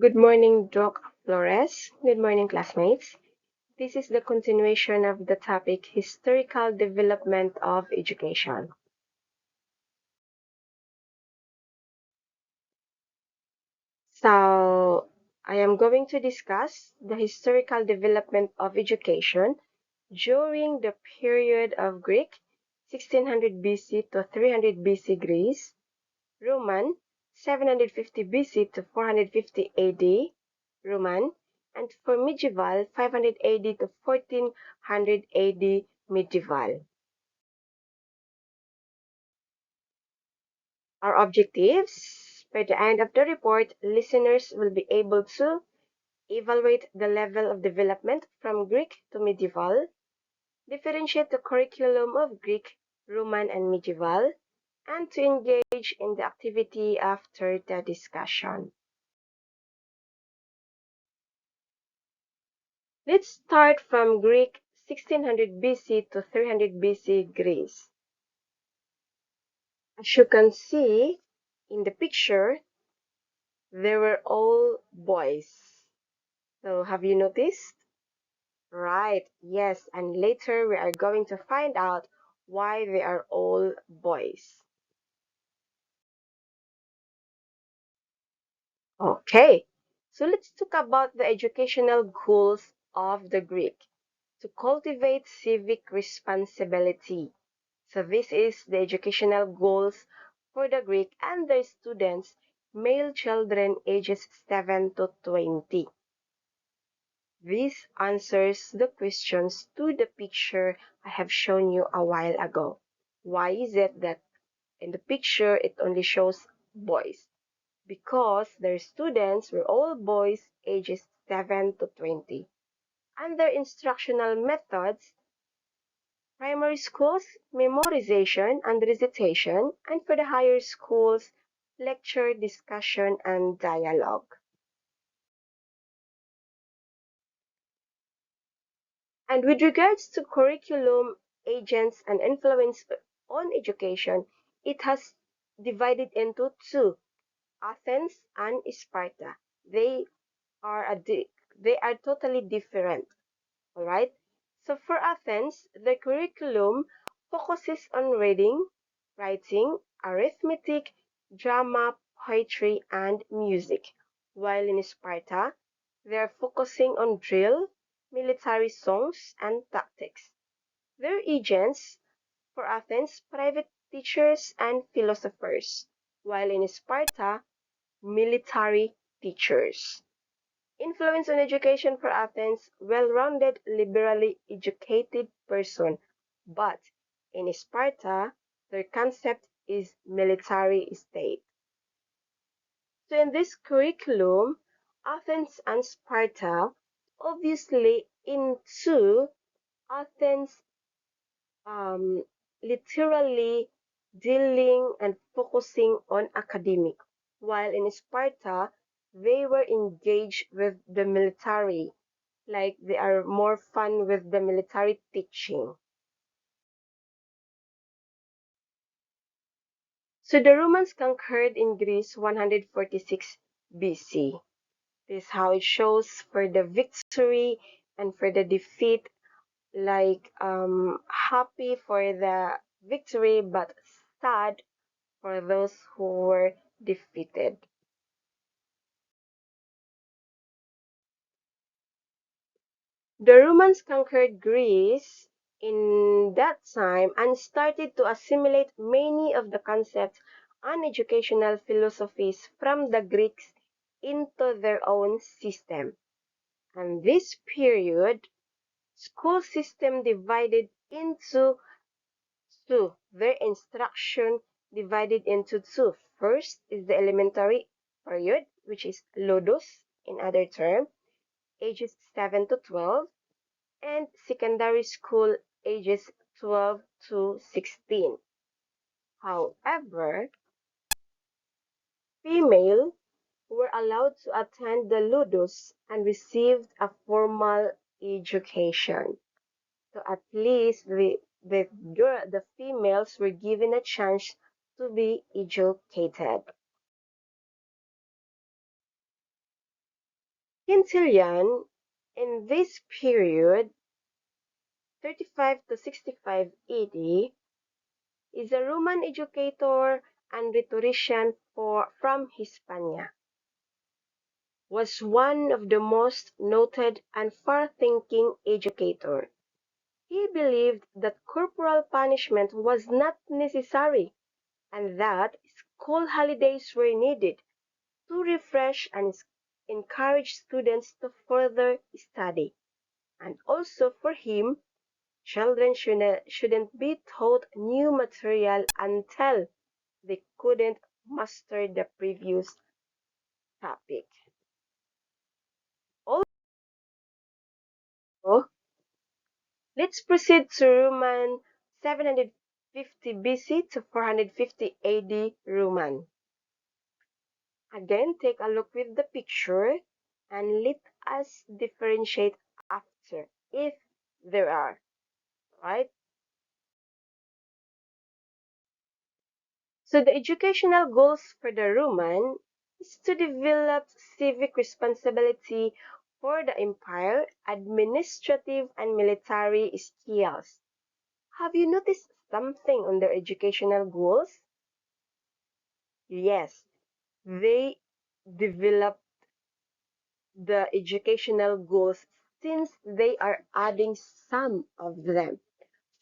Good morning, Doc Flores. Good morning, classmates. This is the continuation of the topic Historical Development of Education. So, I am going to discuss the historical development of education during the period of Greek, 1600 BC to 300 BC Greece, Roman, 750 BC to 450 AD, Roman, and for medieval, 500 AD to 1400 AD medieval. Our objectives: by the end of the report, listeners will be able to evaluate the level of development from Greek to medieval, differentiate the curriculum of Greek, Roman, and medieval, and to engage in the activity after the discussion. Let's start from Greek 1600 BC to 300 BC Greece. As you can see in the picture, they were all boys. So have you noticed? Right, yes, and later we are going to find out why they are all boys. Okay, so let's talk about the educational goals of the Greek. To cultivate civic responsibility. So this is the educational goals for the Greek and their students, male children ages 7 to 20. This answers the questions to the picture I have shown you a while ago. Why is it that in the picture it only shows boys? Because their students were all boys ages 7 to 20. And their instructional methods: primary schools, memorization and recitation, and for the higher schools, lecture, discussion, and dialogue. And with regards to curriculum, agents, and influence on education, it has divided into two, Athens and Sparta. They they are totally different. All right. So for Athens, the curriculum focuses on reading, writing, arithmetic, drama, poetry, and music, while in Sparta, they are focusing on drill, military songs, and tactics. Their agents: for Athens, private teachers and philosophers, while in Sparta, military teachers. Influence on education for Athens: well-rounded, liberally educated person. But in Sparta, their concept is military state. So in this curriculum, Athens and Sparta, obviously into Athens, um, literally dealing and focusing on academic, while in Sparta, they were engaged with the military, like they are more fun with the military teaching. So the Romans conquered in Greece 146 BC. This is how it shows for the victory and for the defeat, like happy for the victory but sad for those who were defeated. The Romans conquered Greece in that time and started to assimilate many of the concepts and educational philosophies from the Greeks into their own system. And this period, school system divided into two. Their instruction divided into two. First is the elementary period, which is Ludus, in other term, ages 7 to 12, and secondary school, ages 12 to 16. However, female were allowed to attend the Ludus and received a formal education. So at least the females were given a chance to be educated. Quintilian, in this period, 35 to 65 AD, is a Roman educator and rhetorician from Hispania. Was one of the most noted and far-thinking educator. He believed that corporal punishment was not necessary and that school holidays were needed to refresh and encourage students to further study. And also for him, children shouldn't be taught new material until they couldn't master the previous topic. Also, let's proceed to Roman 750 BC to 450 AD Roman. Again, take a look with the picture and let us differentiate after, if there are, right? So the educational goals for the Roman is to develop civic responsibility for the empire, administrative and military skills. Have you noticed something on their educational goals? Yes, they develop the educational goals since they are adding some of them.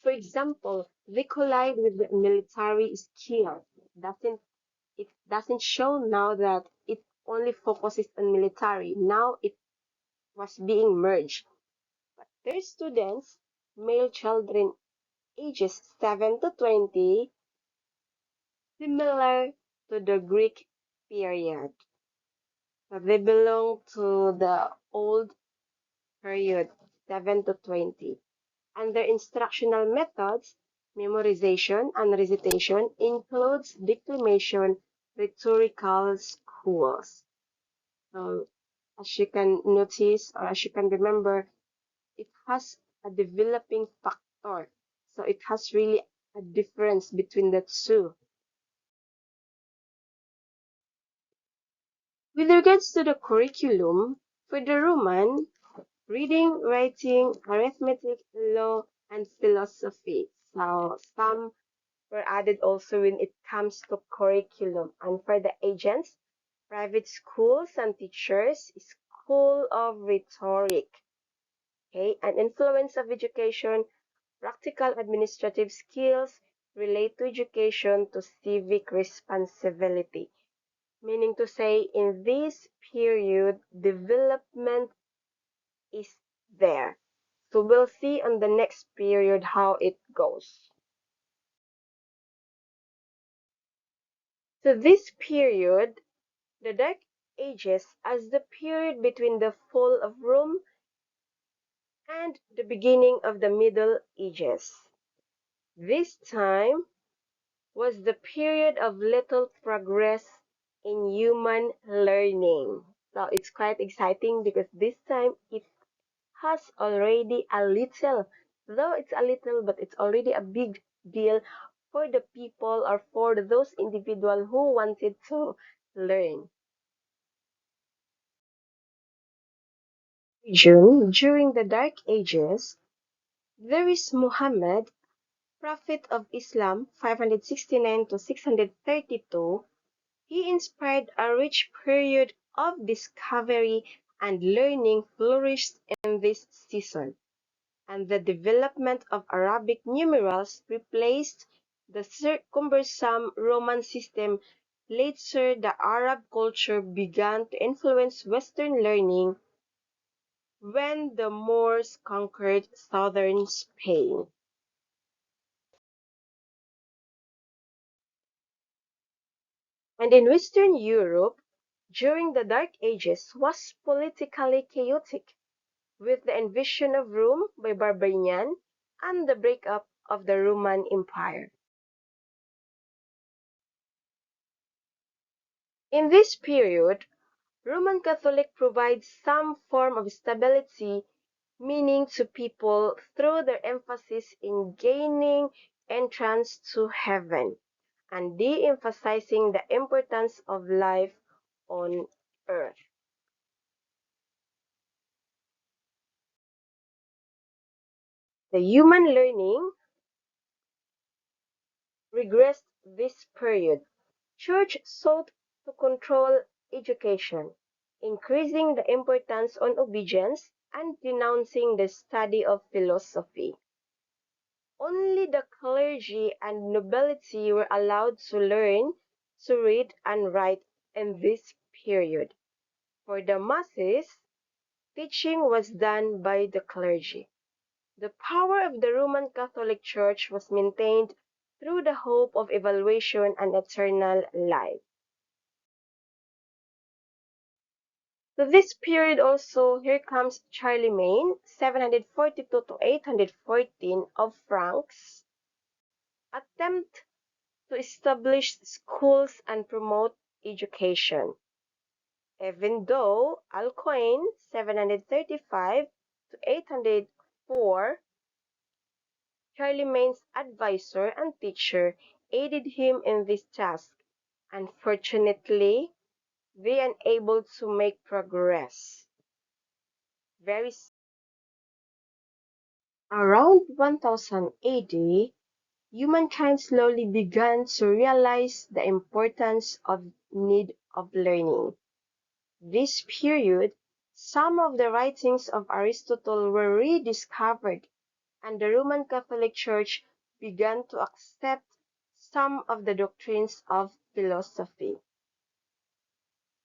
For example, they collide with the military skill. It doesn't show now that it only focuses on military. Now it was being merged. But their students, male children ages 7 to 20, similar to the Greek period. So they belong to the old period, 7 to 20. And their instructional methods, memorization and recitation, includes declamation, rhetorical schools. So as you can notice or as you can remember, it has a developing factor. So it has really a difference between the two. With regards to the curriculum, for the Roman, reading, writing, arithmetic, law, and philosophy. So some were added also when it comes to curriculum. And for the agents, private schools and teachers, school of rhetoric. Okay, an influence of education, practical administrative skills relate to education to civic responsibility. Meaning to say, in this period, development is there. So we'll see on the next period how it goes. So this period, the Dark Ages, as the period between the fall of Rome and the beginning of the Middle Ages. This time was the period of little progress in human learning. So it's quite exciting because this time it has already a little, though it's a little, but it's already a big deal for the people or for those individuals who wanted to learn. During the Dark Ages, there is Muhammad, Prophet of Islam, 569 to 632. He inspired a rich period of discovery and learning flourished in this season, and the development of Arabic numerals replaced the cumbersome Roman system. Later, the Arab culture began to influence Western learning when the Moors conquered southern Spain. And in Western Europe, during the Dark Ages, was politically chaotic, with the invasion of Rome by barbarians and the breakup of the Roman Empire. In this period, Roman Catholic provides some form of stability, meaning to people through their emphasis in gaining entrance to heaven and de-emphasizing the importance of life on earth. The human learning regressed this period. Church sought to control education, increasing the importance on obedience and denouncing the study of philosophy. Only the clergy and nobility were allowed to learn to read and write in this period. For the masses, teaching was done by the clergy. The power of the Roman Catholic Church was maintained through the hope of evaluation and eternal life. So this period also, here comes Charlemagne, 742 to 814 of Franks, attempt to establish schools and promote education. Even though Alcuin, 735 to 804, Charlemagne's advisor and teacher, aided him in this task. Unfortunately, they unable to make progress. Very Around 1000 AD, humankind slowly began to realize the importance of need of learning. This period, some of the writings of Aristotle were rediscovered, and the Roman Catholic Church began to accept some of the doctrines of philosophy.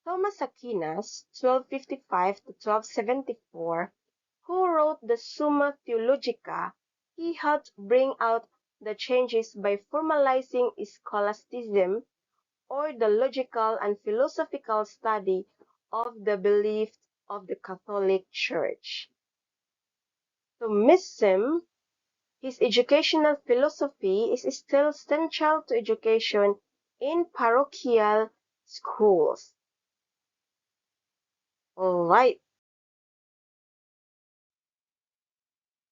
Thomas Aquinas, 1255 to 1274, who wrote the Summa Theologica, he helped bring out the changes by formalizing scholasticism, or the logical and philosophical study of the beliefs of the Catholic Church. So Missim, his educational philosophy is still central to education in parochial schools. All right.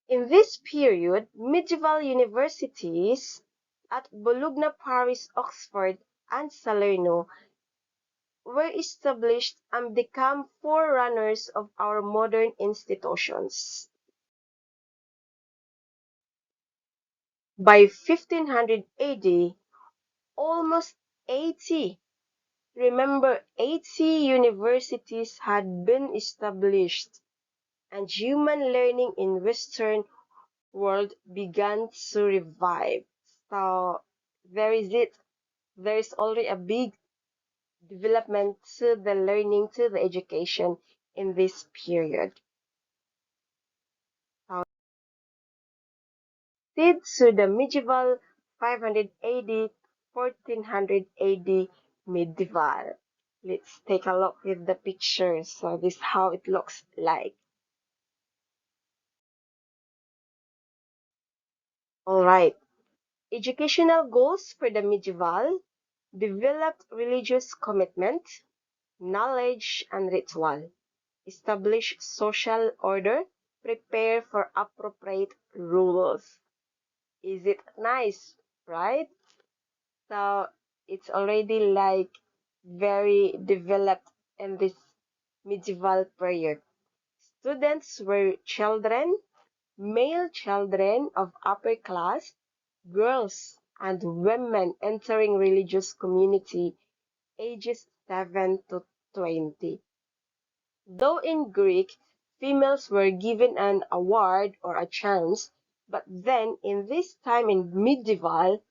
In this period, medieval universities at Bologna, Paris, Oxford, and Salerno were established and became forerunners of our modern institutions. By 1500 AD, almost 80, remember 80 universities had been established, and human learning in Western world began to revive. So there is it. There is already a big development to the learning, to the education in this period. So did to the medieval 500 AD, 1400 AD medieval. Let's take a look at the pictures. So this is how it looks like. All right. Educational goals for the medieval: developed religious commitment, knowledge and ritual, establish social order, prepare for appropriate rules. Is it nice, right? So it's already like very developed in this medieval period. Students were children, male children of upper class, girls and women entering religious community ages 7 to 20. Though in Greek, females were given an award or a chance, but then in this time in medieval,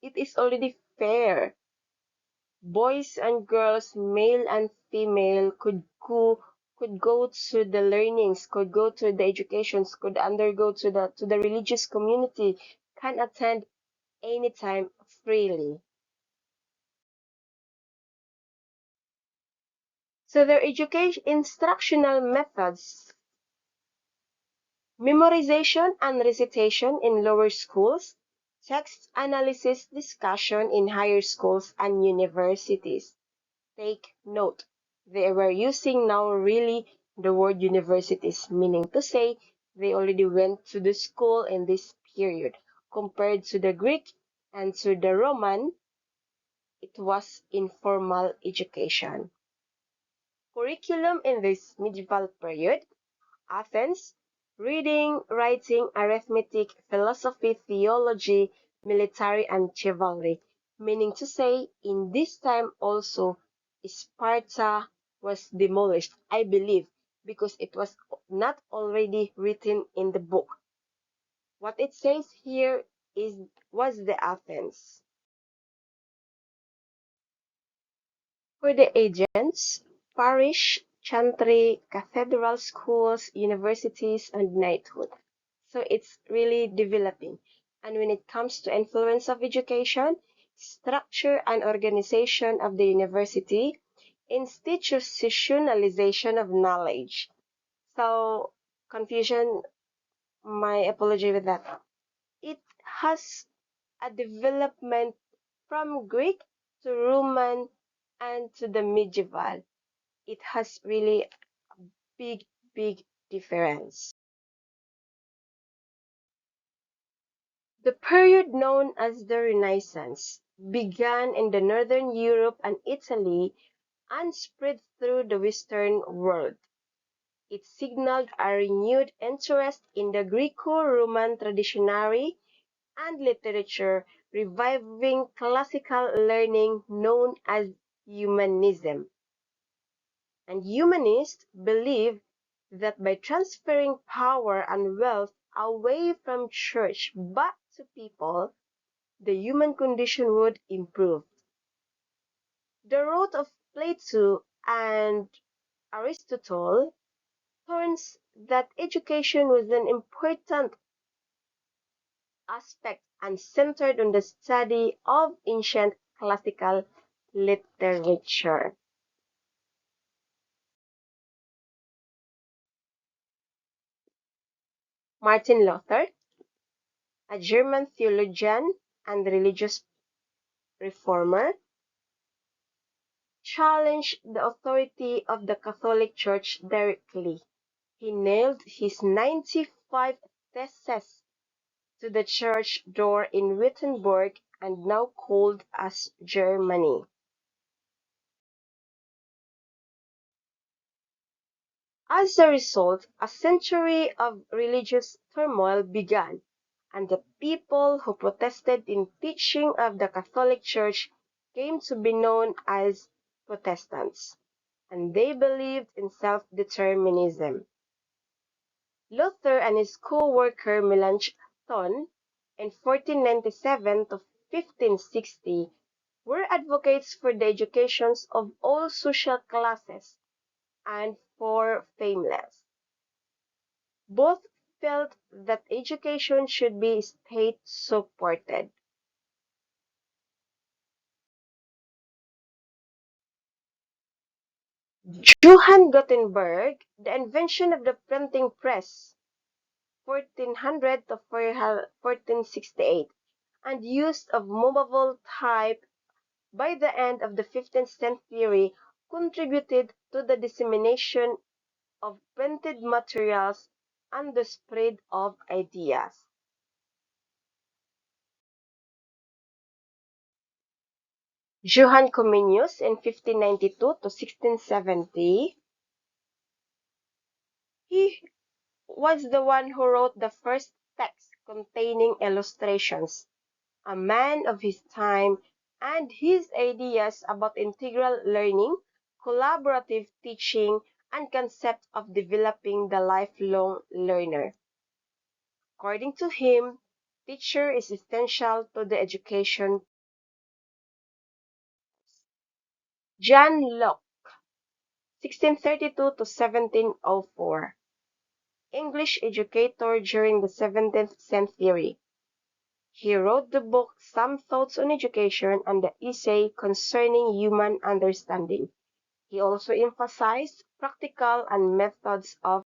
it is already fair. Boys and girls, male and female, could go to the learnings, could go to the educations, could undergo to the religious community, can attend anytime freely. So their education instructional methods: memorization and recitation in lower schools, text analysis discussion in higher schools and universities. Take note, they were using now really the word universities, meaning to say they already went to the school in this period. Compared to the Greek and to the Roman, it was informal education. Curriculum in this medieval period: Athens, reading, writing, arithmetic, philosophy, theology, military, and chivalry. Meaning to say, in this time also, Sparta was demolished, I believe, because it was not already written in the book. What it says here was the Athens. For the agents, parish, chantry, cathedral schools, universities, and knighthood. So it's really developing. And when it comes to influence of education, structure and organization of the university, institutionalization of knowledge. So confusion, my apology with that. It has a development from Greek to Roman and to the medieval. It has really a big difference. The period known as the Renaissance began in the northern Europe and Italy and spread through the Western world. It signaled a renewed interest in the Greco-Roman traditionary and literature, reviving classical learning known as humanism. And humanists believe that by transferring power and wealth away from church back to people, the human condition would improve. The road of Plato and Aristotle turns that education was an important aspect and centered on the study of ancient classical literature. Martin Luther, a German theologian and religious reformer, challenged the authority of the Catholic Church directly. He nailed his 95 Theses to the church door in Wittenberg and now called as Germany. As a result, a century of religious turmoil began, and the people who protested in teaching of the Catholic Church came to be known as Protestants, and they believed in self-determinism. Luther and his co-worker Melanchthon in 1497 to 1560 were advocates for the educations of all social classes and for fameless. Both felt that education should be state-supported. Johann Gutenberg, the invention of the printing press, 1400 to 1468, and use of movable type by the end of the 15th century contributed to the dissemination of printed materials and the spread of ideas. Johann Comenius in 1592 to 1670, he was the one who wrote the first text containing illustrations, a man of his time, and his ideas about integral learning, collaborative teaching, and concept of developing the lifelong learner. According to him, teacher is essential to the education. John Locke, 1632 to 1704, English educator during the 17th century. He wrote the book Some Thoughts on Education and the essay concerning human understanding. He also emphasized practical and methods of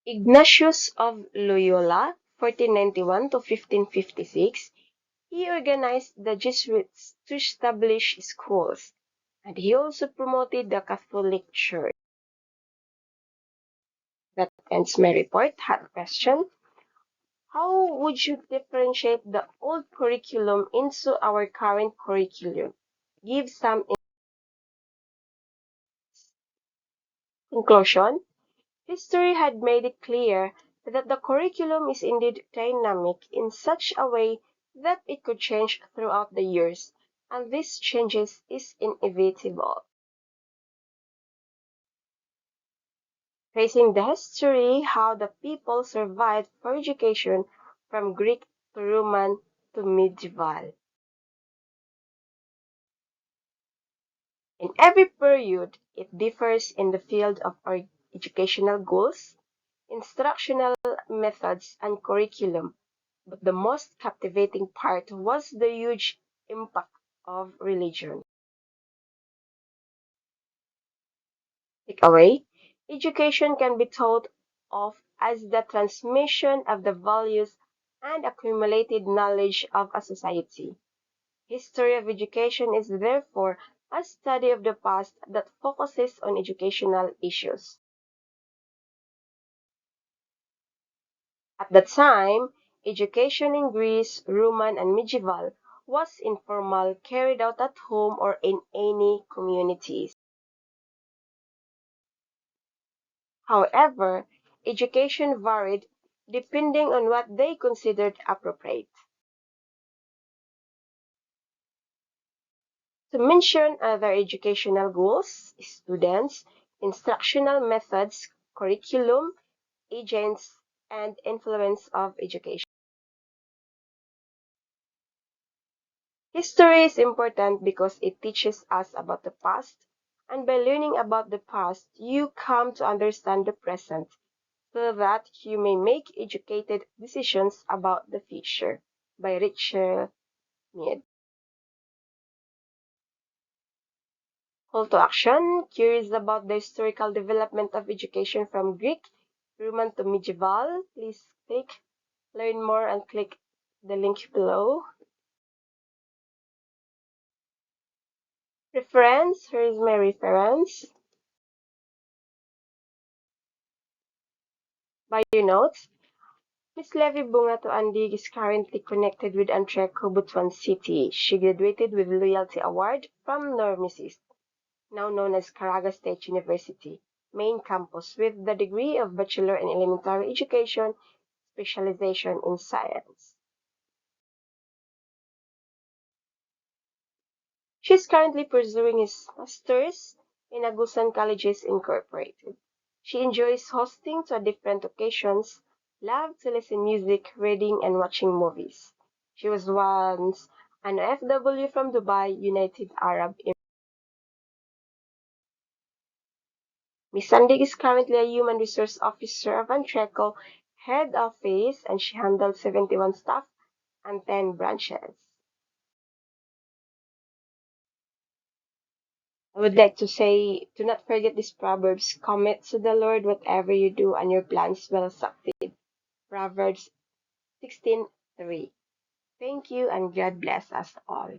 Ignatius of Loyola, 1491 to 1556. He organized the Jesuits to establish schools, and he also promoted the Catholic Church. That ends my report. Had question. How would you differentiate the old curriculum into our current curriculum? Give some conclusion. History had made it clear that the curriculum is indeed dynamic in such a way that it could change throughout the years, and these changes is inevitable. Tracing the history how the people survived for education from Greek to Roman to medieval. In every period, it differs in the field of our educational goals, instructional methods, and curriculum, but the most captivating part was the huge impact of religion. Takeaway: education can be thought of as the transmission of the values and accumulated knowledge of a society. History of education is therefore a study of the past that focuses on educational issues. At the time, education in Greece, Roman, and medieval was informal, carried out at home or in any communities. However, education varied depending on what they considered appropriate. To mention other educational goals, students, instructional methods, curriculum, agents, and influence of education. History is important because it teaches us about the past, and by learning about the past, you come to understand the present so that you may make educated decisions about the future. By Richard Mead. Call to action: curious about the historical development of education from Greek, Roman to medieval? Please click learn more and click the link below. Reference, here is my reference. Bio notes. Miss Levie Bungato Andig is currently connected with Antreco, Butuan City. She graduated with Loyalty Award from Normisis, now known as Caraga State University, main campus, with the degree of Bachelor in Elementary Education, specialization in science. She is currently pursuing his master's in Agusan Colleges Incorporated. She enjoys hosting to different occasions, loves to listen music, reading, and watching movies. She was once an FW from Dubai, United Arab Emirates. Ms. Andig is currently a Human Resource Officer of Antreco Head Office, and she handles 71 staff and 10 branches. I would like to say, do not forget these proverbs. Commit to the Lord whatever you do, and your plans will succeed. Proverbs 16:3. Thank you, and God bless us all.